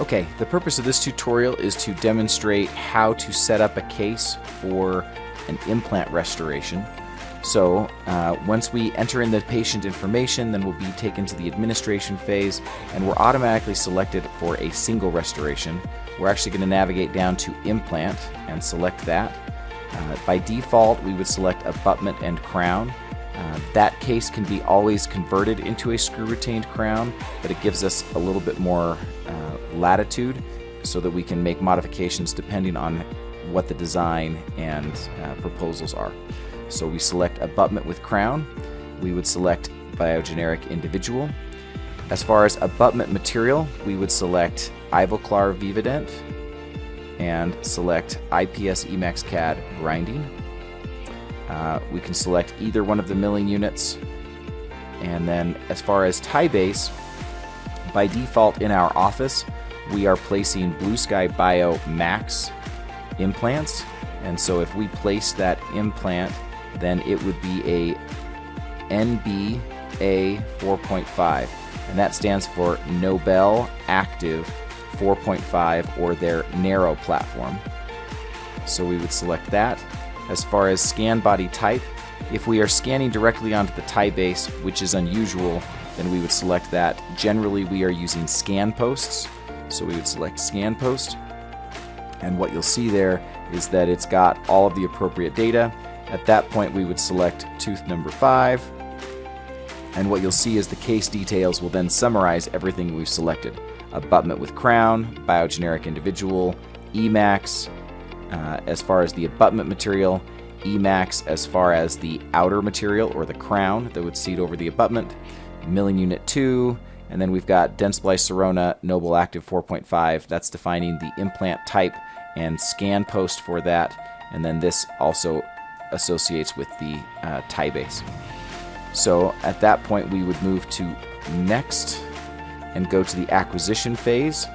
Okay, the purpose of this tutorial is to demonstrate how to set up a case for an implant restoration. So once we enter in the patient information, then we'll be taken to the administration phase, and we're automatically selected for a single restoration. We're actually going to navigate down to Implant and select that. By default, we would select abutment and crown. That case can be always converted into a screw-retained crown, but it gives us a little bit more latitude so that we can make modifications depending on what the design and proposals are. So we select abutment with crown. We would select biogeneric individual. As far as abutment material, we would select Ivoclar Vivadent and select IPS Emax CAD grinding. We can select either one of the milling units. And then as far as tie base, by default in our office, we are placing Blue Sky Bio Max implants. And so if we place that implant, then it would be a NBA 4.5. And that stands for Nobel Active 4.5, or their narrow platform. So we would select that. As far as scan body type, if we are scanning directly onto the tie base, which is unusual, then we would select that. Generally, we are using scan posts, so we would select scan post. And what you'll see there is that it's got all of the appropriate data. At that point, we would select tooth number 5. And what you'll see is the case details will then summarize everything we've selected. Abutment with crown, biogeneric individual, Emax, as far as the abutment material, Emax as far as the outer material or the crown that would seat over the abutment, milling unit 2, and then we've got Dentsply Sirona Noble Active 4.5. That's defining the implant type and scan post for that, and then this also associates with the tie base. So at that point we would move to next and go to the acquisition phase.